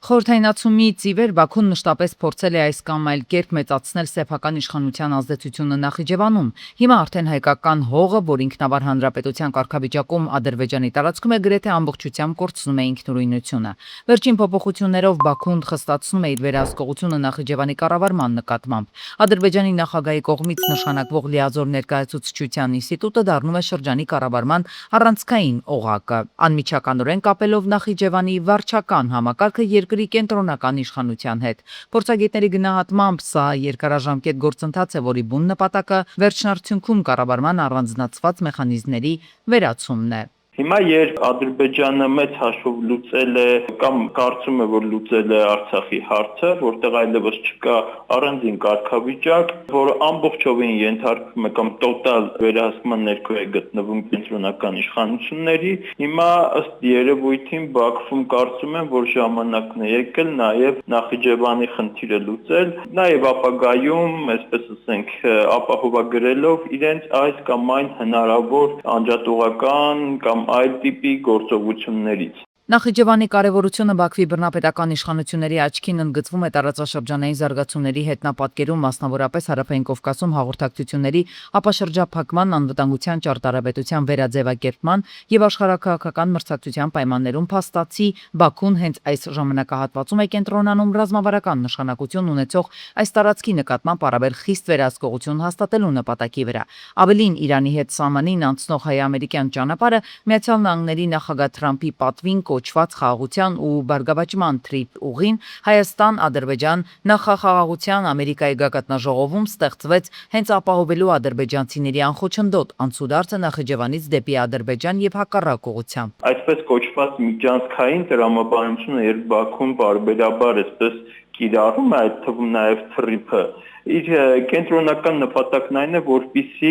Խորհրդայնացումից ի վեր Բաքուն մշտապես փորձել է այս կամ այլ կերպ մեծացնել սեփական իշխանության ազդեցությունը Նախիջևանում։ Հիմա արդեն հայկական հողը, որ ինքնավար հանրապետության կարգավիճակում Ադրբեջանի տարածքում է, գրեթե ամբողջությամբ կորցնում է ինքնուրույնությունը։ Վերջին փոփոխություններով Բաքուն խստացնում է իր վերահսկողությունը Նախիջևանի կառավարման նկատմամբ։ Ադրբեջանի նախագահի կողմից նշանակվող լիազոր ներկայացուցչության ինստիտուտը դառնում է շրջանի կառավարման առանցքային օղակը։ Անմիջականորեն կապելով Նախիջևանի վարչական համակարգը երկրի կենտրոնական իշխանության հետ։ Փորձագետների գնահատմամբ սա երկարաժամկետ գործընթաց է, որի բուն նպատակը վերջնարդյունքում կառավարման առանձնացված մեխանիզմների վերացումն է։ Հիմա երբ Ադրբեջանը մեծ հաշվով լուծել է կամ կարծում է, որ լուծել է Արցախի հարցը, որտեղ այլևս չկա առանձին կարգավիճակ, որը ամբողջովին ենթարկվում է կամ տոտալ վերահսկման ներքո է գտնվում կենտրոնական իշխանությունների, հիմա ըստ երևույթին Բաքվում կարծում են, որ ժամանակն է եկել նաև Նախիջևանի խնդիրը լուծել, նաև ապագայում, այսպես ասենք, ապահովագրելով իրենց այս կամ այն հնարավոր անջատողական կամ այլ տիպի գործողություններից։ Նախիջևանի կարևորությունը Բաքվի բռնապետական իշխանությունների աչքին ընդգծվում է տարածաշրջանային զարգացումների հետնապատկերում, մասնավորապես Հարավային Կովկասում հաղորդակցությունների ապաշրջափակման, անվտանգության ճարտարապետության վերաձևակերպման եւ աշխարհաքաղաքական մրցակցության պայմաններում փաստացի Բաքուն հենց այս ժամանակահատվածում է կենտրոնանում ռազմավարական նշանակություն ունեցող այս տարածքի նկատմամբ առավել խիստ վերահսկողություն հաստատելու նպատակի վրա։ Ավելին, Իրանի հետ սահմանին անցնող հայ-ամերիկյան ճանապարհը Միացյալ Նահանգների նախագահ Թրամփի պատվին կոչված խաղաղության ու բարգավաճման թրիփ ուղին Հայաստան-Ադրբեջան նախախաղաղության Ամերիկայի գագաթնաժողովում ստեղծվեց հենց ապահովելու ադրբեջանցիների անխոչնդոտ անցուդարձը Նախիջևանից դեպի Ադրբեջան եւ հակառակ ուղղությամբ։ Այսպես կոչված միջանցքային տրամաբանությունը, երբ Բաքուն բարբերաբար այսպես կիրառում է, այդ թվում նաև թրիփը, իր կենտրոնական նպատակն այն է, որպեսզի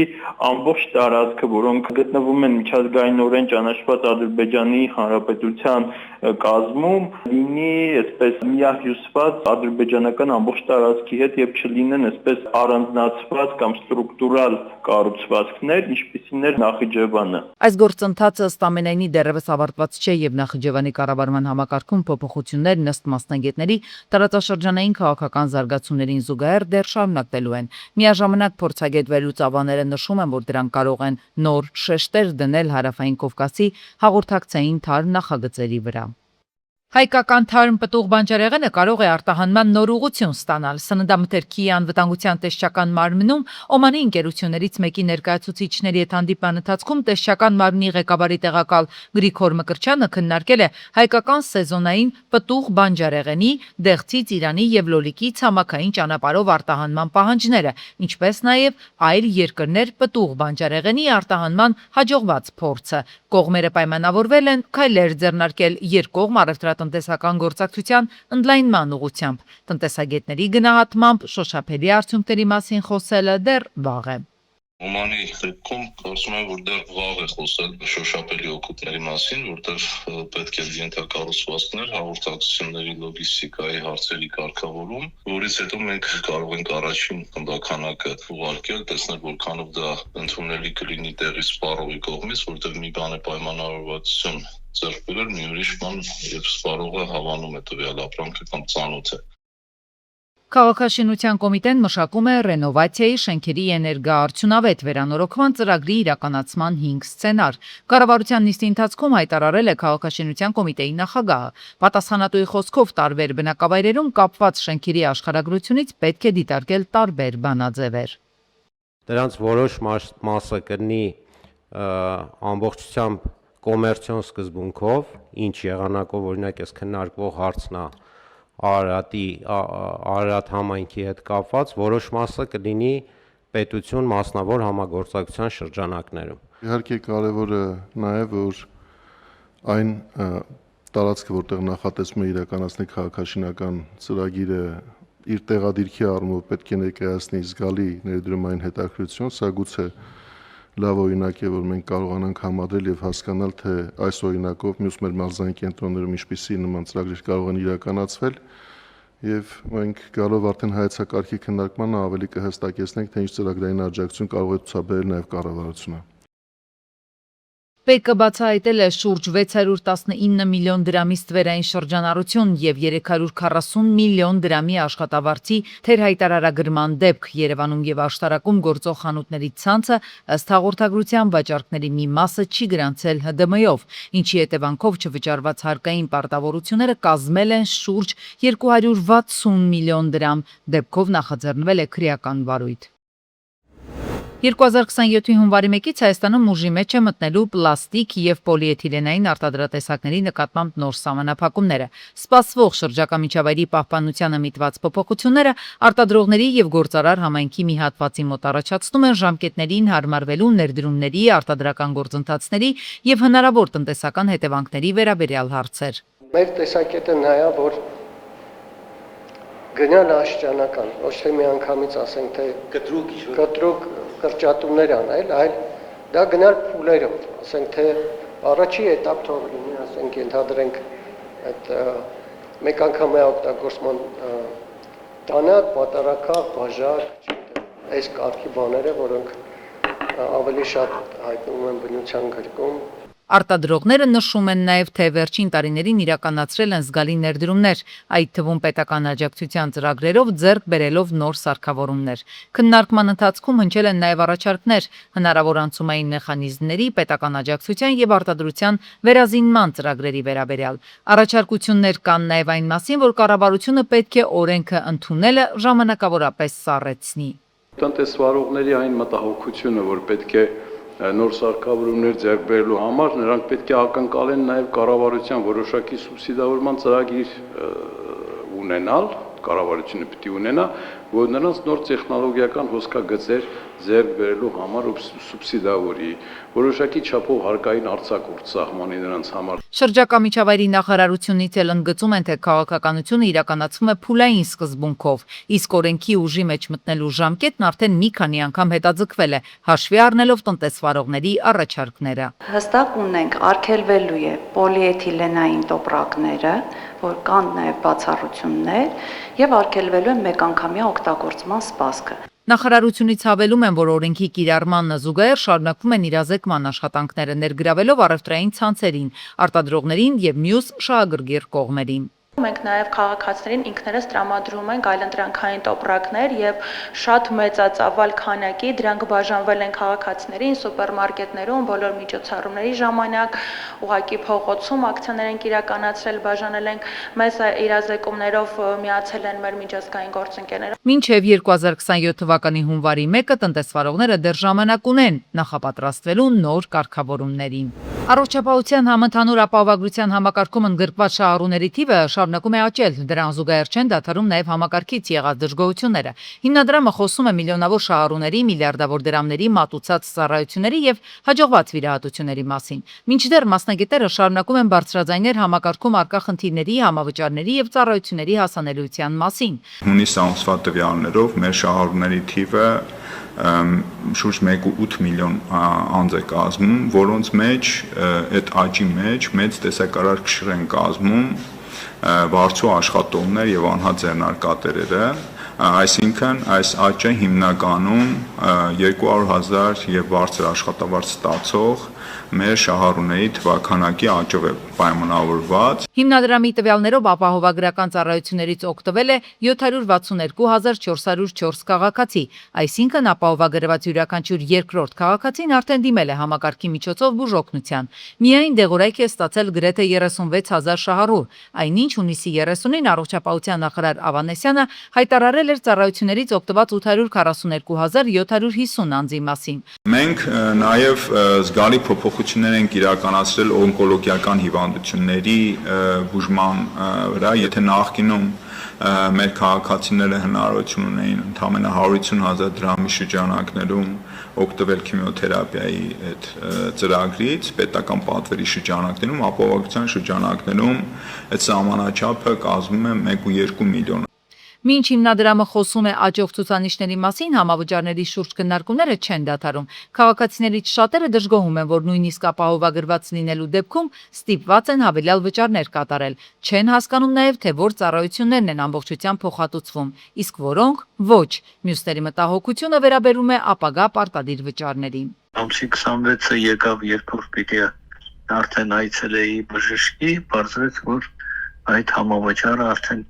ամբողջ տարածքը, որոնք գտնվում են միջազգայինորեն ճանաչված Ադրբեջանի Հանրապետության կազմում, լինի այսպես միահյուսված ադրբեջանական ամբողջ տարածքի հետ եւ չլինեն այսպես առանձնացված կամ ստրուկտուրալ կառուցվածքներ, ինչպիսին էր Նախիջևանը։ Այս գործընթացը ըստ ամենայնի դեռևս ավարտված չէ եւ Նախիջևանի կառավարման համակարգում փոփոխություններն ըստ մասնագետների տարածաշրջանային քաղաքական զարգացումներին զուգահեռ դեռ շարունակվելու են։ Միաժամանակ փորձագետ վերլուծաբանները նշում են, որ դրանք կարող են նոր շեշտեր դնել Հարավային Կովկասի հաղորդակցային թարմ նախագծերի վրա։ Հայկական թարմ պտուղ բանջարեղենը կարող է արտահանման նոր ուղղություն ստանալ։ Սննդամթերքի անվտանգության տեսչական մարմնում Օմանի ընկերություններից մեկի ներկայացուցիչների հետ հանդիպման ընթացքում տեսչական մարմնի ղեկավարի տեղակալ Գրիգոր Մկրտչյանը քննարկել է հայկական սեզոնային պտուղ բանջարեղենի, դեղցից Իրանի եւ լոլիկի ցամաքային ճանապարհով արտահանման պահանջները, ինչպես նաեւ այլ երկրներ պտուղ բանջարեղենի արտահանման հաջողված փորձը։ Կողմերը պայմանավորվել են քայլեր ձեռնարկել երկկողմ առևտրատնտեսական գործակցության ընդլայնման ուղղությամբ։ Տնտեսագետների գնահատմամբ շոշափելի արդյունքների մասին խոսելը դեռ վաղ է։ Օմանի դեպքում կարծում եմ, որ դեռ վաղ է խոսել շոշափելի օգուտների մասին, որտեղ պետք է ենթակառուցվածքներ, հաղորդակցությունների լոգիստիկայի հարցերի կարգավորում, որից հետո մենք կարող ենք առաջին խմբականակը ուղարկել, տեսնել որքանով դա ընդունելի կլինի տեղի սպառողի կողմից, որտեղ մի բան է պայմանավորվածություն ձեռք բերել, մի ուրիշ բան, եւ սպառողը հավանում է տվյալ ապրանքը կամ ծանոթ է։ Քաղաքաշինության կոմիտեն մշակում է ռենովացիայի, շենքերի էներգաարդյունավետ վերանորոգման ծրագրի իրականացման 5 սցենար։ Կառավարության նիստի ընթացքում հայտարարել է քաղաքաշինության կոմիտեի նախագահը։ Պատասխանատուի խոսքով տարբեր բնակավայրերում կապված շենքերի աշխարհագրությունից պետք է դիտարկել տարբեր բանաձևեր։ Դրանց որոշ մասը կլինի ամբողջությամբ կոմերցիոն սկզբունքով, ինչ եղանակով օրինակ էս քննարկվող հարցն է Արարատ համայնքի հետ կապված, որոշ մասը կլինի պետություն մասնավոր համագործակցության շրջանակներում։ Իհարկե կարևորը նաև որ այն տարածքը, որտեղ նախատեսվում է իրականացնել քաղաքաշինական ծրագիրը, իր տեղադիրքի առումով պետք է ներկայացնի զգալի ներդրումային հետաքրքրություն, սա գուցե լավ օրինակ է, որ մենք կարողանանք համադրել եւ հասկանալ, թե այս օրինակով մյուս մեր մարզային կենտրոններում ինչպիսի նման ծրագրեր կարող են իրականացվել եւ մենք գալով արդեն հայեցակարգի քննարկմանը ավելի կհստակեցնենք, թե ինչ ծրագրային աջակցություն կարող է ցուցաբերել նաեւ կառավարությունը։ ՊԿ բացահայտել է շուրջ 619 միլիոն դրամի ստվերային շրջանառություն եւ 340 միլիոն դրամի աշխատավարձի թերհայտարարագրման դեպք Երևանում եւ աշտարակում գործող խանութների ցանցը ըստ հաղորդագրության վաճառքների մի մասը չի գրանցել ՀԴՄ-ով, ինչի հետևանքով չվճարված հարկային պարտավորությունները կազմել են շուրջ 260 միլիոն դրամ, դեպքով նախաձեռնվել է քրեական վարույթ։ 2027-ի հունվարի 1-ից Հայաստանում ուժի մեջ է մտնելու պլաստիկ եւ պոլիէթիլենային արտադրատեսակների նկատմամբ նոր սահմանափակումները։ Սպասվող շրջակա միջավայրի պահպանությանը միտված փոփոխությունները արտադրողների եւ գործարար համայնքի մի հատվածի մոտ առաջացնում են ժամկետներին հարմարվելու ներդրումների, արտադրական գործընթացների եւ հնարավոր տնտեսական հետևանքների վերաբերյալ հարցեր։ Մեր տեսակետը նա է, որ գնալ աշճանական, ոչ թե միանգամից ասենք թե կտրուկ կրճատումներ անել, այլ դա գնալ փուլերով, ասենք թե առաջի էտապ թող լինի, ասենք ենթադրենք այդ մեկ անգամյա օգտագործման տանակ, պատարակախ, բաժակ, այս կարգի բաները, որոնք ավելի շատ հայտնվում են բնության գրքում։ Արտադրողները նշում են նաև, թե վերջին տարիներին իրականացրել են զգալի ներդրումներ, այդ թվում պետական աջակցության ծրագրերով ձեռք բերելով նոր սարքավորումներ։ Քննարկման ընթացքում հնչել են նաև առաջարկներ հնարավոր անցումային մեխանիզմների, պետական աջակցության եւ արտադրության վերազինման ծրագրերի վերաբերյալ։ Առաջարկություններ կան նաև այն մասին, որ կառավարությունը պետք է օրենքը ընդունելը ժամանակավորապես սառեցնի։ Տնտեսվարողների այն մտահոգությունը, որ պետք է նոր սարքավորումներ ձեռք բերելու համար նրանք պետք է ակնկալեն նաև կառավարության որոշակի սուբսիդավորման ծրագիր ունենալ, կառավարությունը պետք է ունենա, որ նրանց նոր տեխնոլոգիական հոսքագծեր ձեռք բերելու համար սուբսիդավորի, որոշակի չափով հարկային արձակուրդ սահմանի նրանց համար։ Շրջակա միջավայրի նախարարությունից էլ ընդգծում են, թե քաղաքականությունը իրականացվում է փուլային սկզբունքով, իսկ օրենքի ուժի մեջ մտնելու ժամկետն արդեն մի քանի անգամ հետաձգվել է, հաշվի առնելով տնտեսվարողների առաջարկները։ Հստակ ունենք, արգելվելու է պոլիէթիլենային տոպրակները, որ կան նաև բացառություններ, եւ արգելվելու է մեկանգամյա օգտագործման սպասքը։ Նախարարությունից հավելում են, որ օրենքի կիրառմանն զուգահեռ շարունակվում են իրազեկման աշխատանքները ներգրավելով առևտրային ցանցերին, արտադրողներին եւ մյուս շահագրգիռ կողմերին։ Մենք նաև քաղաքացիներին ինքներս տրամադրում ենք այլընտրանքային տոպրակներ եւ շատ մեծածավալ քանակի դրանք բաժանվել են քաղաքացիներին սուպերմարկետներում բոլոր միջոցառումների ժամանակ, ուղղակի փողոցում ակցիաներ ենք իրականացրել, բաժանել ենք, մեզ իրազեկումներով միացել են մեր միջազգային գործընկերները։ Մինչև 2027 թվականի հունվարի 1-ը տնտեսվարողները դեռ ժամանակ ունեն նախապատրաստվելու նոր կարգավորումներին։ Առողջապահության համընդհանուր ապահովագրության համակարգում ընդգրկված շահառուների թիվը շարունակում է աճել, դրան զուգահեռ չեն դադարում նաև համակարգից եղած դժգոհությունները։ Հիմնադրամը խոսում է միլիոնավոր շահառուների, միլիարդավոր դրամների մատուցած ծառայությունների եւ հաջողված վիրահատությունների մասին։ Մինչդեռ մասնագետները շարունակում են բարձրաձայնել համակարգում առկա խնդիրների, համավճարների եւ ծառայությունների հասանելիության մասին։ Հունիս ամսվա տվյալներով մեր շահառուների թիվը շուրջ 1.8 միլիոն անձ է կազմում, որոնց մեջ այդ աճի մեջ մեծ տեսակարար քշր են կազմում բարձու աշխատողներ եւ անհատ ձեռնարկատերերը, այսինքն այս աճը հիմնականում 200,000 եւ բարձր աշխատավարձ ստացող մեր շահառուների թվաքանակի աճով է պայմանավորված։ Հիմնադրամի տվյալներով ապահովագրական ծառայություններից օգտվել է 762,404 քաղաքացի, այսինքն ապահովագրված յուրաքանչյուր երկրորդ քաղաքացին արդեն դիմել է համակարգի միջոցով բուժօգնության։ Միայն դեղորայք է ստացել գրեթե 36,000 շահառու, այնինչ հունիսի 30-ին առողջապահության նախարար Ավանեսյանը հայտարարել էր ծառայություններից օգտված 842,750 անձի մասին։ Մենք նաև զգալի փոփոխություններ ենք իրականացրել օնկոլոգիական հիվանդությունների բուժման վրա, եթե նախկինում մեր քաղաքացիները հնարավորություն ունեին ընդամենը 150,000 դրամի շրջանակներում օգտվել քիմիոթերապիայի այդ ծրագրից, պետական պատվերի շրջանակներում, ապահովագրության շրջանակներում այդ սահմանաչափը կազմում է 1.2 միլիոն։ Մինչ հիմնադրամը խոսում է աճող ցուցանիշների մասին, համավճարների շուրջ քննարկումները չեն դադարում։ Քաղաքացիներից շատերը դժգոհում են, որ նույնիսկ ապահովագրված լինելու դեպքում ստիպված են հավելյալ վճարներ կատարել։ Չեն հասկանում նաև, թե որ ծառայություններն են ամբողջությամբ փոխհատուցվում, իսկ որոնք ոչ։ Մյուսների մտահոգությունը վերաբերում է ապագա պարտադիր վճարներին։ Ամսի 26-ը եկավ, երբ որ պիտի արդեն այցելեի բժշկի, բարձրաց, որ այդ համավճարը արդեն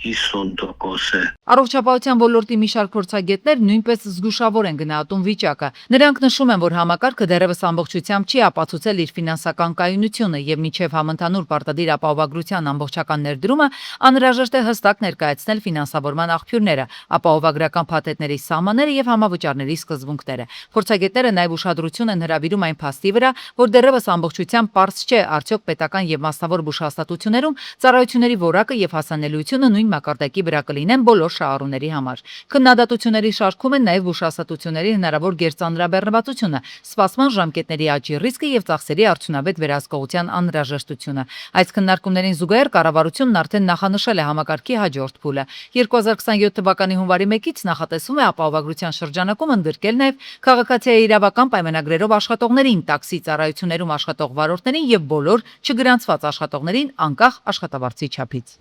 50% է։ Առողջապահության ոլորտի մի շարք փորձագետներ նույնպես զգուշավոր են գնահատում վիճակը։ Նրանք նշում են, որ համակարգը դեռևս ամբողջությամբ չի ապացուցել իր ֆինանսական կայունությունը եւ մինչեւ համընդհանուր պարտադիր ապահովագրության ամբողջական ներդրումը անհրաժեշտ է հստակ ներկայացնել ֆինանսավորման աղբյուրները, ապահովագրական փաթեթների սահմանները եւ համավճարների սկզբունքները։ Փորձագետները նաեւ ուշադրություն են հրավիրում այն փաստի վրա, որ դեռևս ամբողջությամբ պարզ չէ արդյոք պետական եւ մասնավոր բուժհաստատություններում ծառայությունների որակը եւ հասանելիությունը նույն մակարդակի վրա կլինեն բոլոր շահառուների համար։ Քննադատությունների շարքում են նաև բուժհաստատությունների հնարավոր գերծանրաբեռնվածությունը, սպասման ժամկետների աճի ռիսկը եւ ծախսերի արդյունավետ վերահսկողության անհրաժեշտությունը։ Այս քննարկումներին զուգահեռ կառավարությունն արդեն նախանշել է համակարգի հաջորդ փուլը։ 2027 թվականի հունվարի 1-ից նախատեսվում է ապահովագրության շրջանակում ընդգրկել նաև քաղաքացիայի իրավական պայմանագրերով աշխատողներին, տաքսի ծառայություններում աշխատող վարորդներին եւ բոլոր չգրանցված աշխատողներին անկախ աշխատավարձի չափից։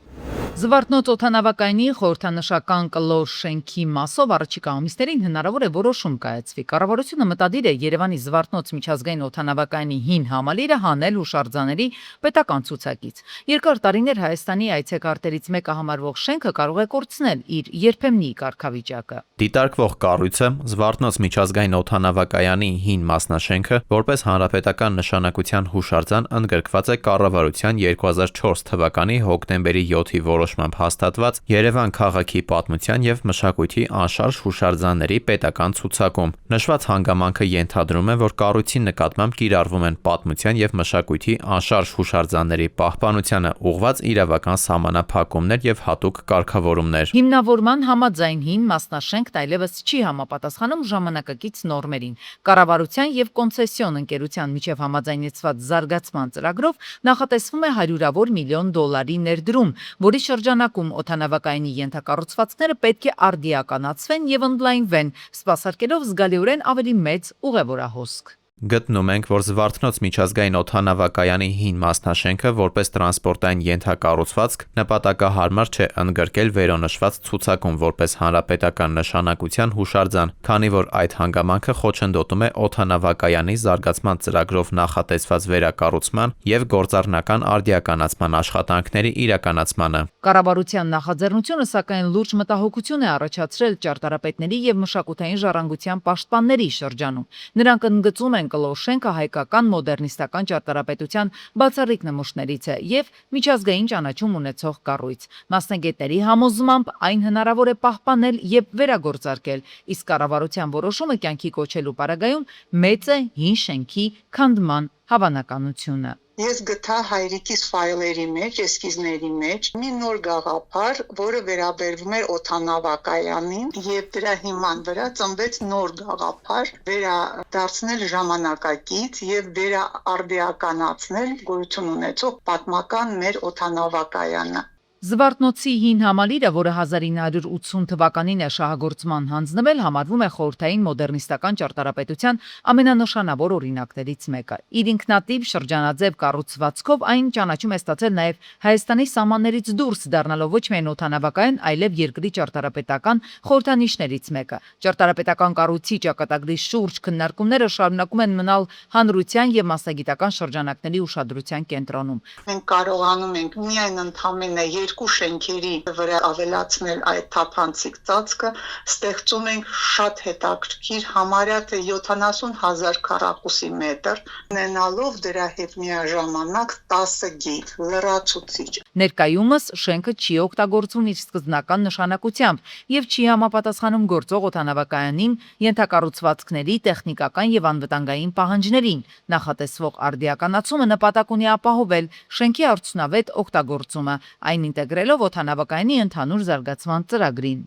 Զվարթնոց օդանավակայանի խորհրդանշական կլոր շենքի մասով առաջիկա ամիսներին հնարավոր է որոշում կայացվի։ Կառավարությունը մտադիր է Երևանի Զվարթնոց միջազգային օդանավակայանի հին համալիրը հանել հուշարձանների պետական ցուցակից։ Երկար տարիներ Հայաստանի այցեքարտերից մեկը համարվող շենքը կարող է կորցնել իր երբեմնի կարգավիճակը։ Դիտարկվող կառույցը Զվարթնոց միջազգային օդանավակայանի հին մասնաշենքը որպես հանրապետական նշանակության հուշարձան ընդգրկված է կառավարության 2004 թվականի հոկտեմբերի 7-ի որոշմամբ հաստատված Երևան քաղաքի պատմության եւ մշակույթի անշարժ հուշարձանների պետական ցուցակում։ Նշված հանգամանքը ենթադրում է, որ կառույցի նկատմամբ կիրառվում են պատմության եւ մշակույթի անշարժ հուշարձանների պահպանությանը ուղղված իրավական սահմանափակումներ եւ հատուկ կարգավորումներ։ Հիմնավորման համաձայն հին մասնաշենքն այլևս չի համապատասխանում ժամանակակից նորմերին։ Կառավարության եւ կոնցեսիոն ընկերության միջև համաձայնեցված զարգացման ծրագրով նախատեսվում է $100 միլիոն ներդրում, որի շրջանակում օդանավակայանի ենթակառուցվածքները պետք է արդիականացվեն եւ ընդլայնվեն, սպասարկելով զգալիորեն ավելի մեծ ուղևորահոսք։ Գտնում ենք, որ Զվարթնոց միջազգային օդանավակայանի հին մասնաշենքը որպես տրանսպորտային ենթակառուցվածք նպատակահարմար չէ ընդգրկել վերոնշված ցուցակում որպես հանրապետական նշանակության հուշարձան, քանի որ այդ հանգամանքը խոչընդոտում է օդանավակայանի զարգացման ծրագրով նախատեսված վերակառուցման եւ գործառնական արդիականացման աշխատանքների իրականացմանը։ Կառավարության նախաձեռնությունը սակայն լուրջ մտահոգություն է առաջացրել ճարտարապետների եւ մշակութային ժառանգության պաշտպանների շրջանում։ Նրանք ընդգծում են կլոր շենքը հայկական մոդեռնիստական ճարտարապետության բացառիկ նմուշներից է եւ միջազգային ճանաչում ունեցող կառույց։ Մասնագետների համոզմամբ այն հնարավոր է պահպանել եւ վերագործարկել, իսկ կառավարության որոշումը կյանքի կոչելու պարագայում մեծ է հին շենքի քանդման հավանականությունը։ Ես գտա հայրիկիս ֆայլերի մեջ, էսքիզների մեջ մի նոր գաղափար, որը վերաբերվում էր օդանավակայանին, եւ դրա հիման վրա ծնվեց նոր գաղափար վերադարձնել ժամանակակից եւ վերաարդիականացնել գոյություն ունեցող պատմական մեր օդանավակայանը։ Զվարթնոցի հին համալիրը, որը 1980 թվականին է շահագործման հանձնվել, համարվում է խորհրդային մոդեռնիստական ճարտարապետության ամենանշանավոր օրինակներից մեկը։ Իր ինքնատիպ շրջանաձև կառուցվածքով այն ճանաչում է ստացել նաև Հայաստանի սահմաններից դուրս, դառնալով ոչ միայն օդանավակայան, այլև երկրի ճարտարապետական խորհրդանիշներից մեկը։ Ճարտարապետական կառույցի ճակատագրի շուրջ քննարկումները շարունակում են մնալ հանրության եւ մասնագիտական շրջանակների ուշադրության կենտրոնում։ Մենք կարողանում ենք միայն ընդամենը երկու շենքերի վրա ավելացնել այդ թափանցիկ ծածկը, ստեղծում ենք շատ հետաքրքիր համարյա թե 70,000 քառակուսի մետր, ունենալով դրա հետ միաժամանակ 10 գիծ լրացուցիչ։ Ներկայումս շենքը չի օգտագործվում իր սկզբնական նշանակությամբ եւ չի համապատասխանում գործող օդանավակայանին, ենթակառուցվածքների, տեխնիկական եւ անվտանգային պահանջներին։ Նախատեսվող արդիականացումը նպատակ ունի ապահովել շենքի արդյունավետ օգտագործումը, այն ինտեգրելով օդանավակայանի ընդհանուր զարգացման ծրագրին։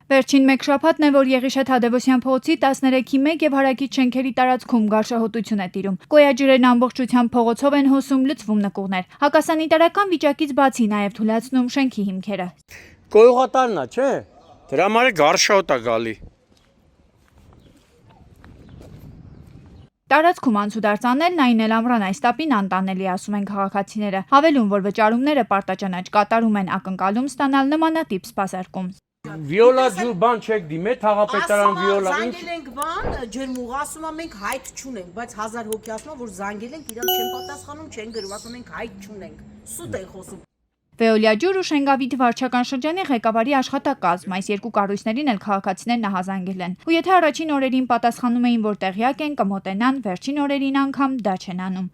Վերջին մեկ շաբաթն է, որ Եղիշե Թադևոսյան փողոցի 13-1 եւ հարակից շենքերի տարածքում գարշահոտություն է տիրում։ Կոյաջրերն ամբողջությամբ փողոցով են հոսում, լցվում նկուղներ։ Հակասանիտարական վիճակից բացի նաեւ թուլացնում շենքի հիմքերը։ Կոյուղատարն է, չէ՞։ Դրա համար է գարշահոտ է գալի։ Տարածքում անցուդարձ անելն այն էլ ամռան այս տապին անտանելի ասում են քաղաքացիները։ Հավելում, որ վճարումները պարտաճանաչ կատարում են ակնկալում ստանալ նմանատիպ սպասարկում։ Վիոլա ջուր բան չեք դիմե, թաղապետարան վիոլա ինչ։ Զանգել ենք բան, ջերմուղ ասում է մենք հայտ չունենք, բայց 1000 հոգի ասում է որ զանգել ենք, իրանք չեն պատասխանում, չեն գրում, ասում ենք հայտ չունենք։ Սուտ են խոսում։ Վեոլիա ջուր ու Շենգավիթ վարչական շրջանի ղեկավարի աշխատակազմ այս երկու կառույցներին էլ քաղաքացիներն նահազանգել են։ Ու եթե առաջին օրերին պատասխանում էին, որ տեղյակ են, կմոտենան, վերջին օրերին անգամ դա չեն անում։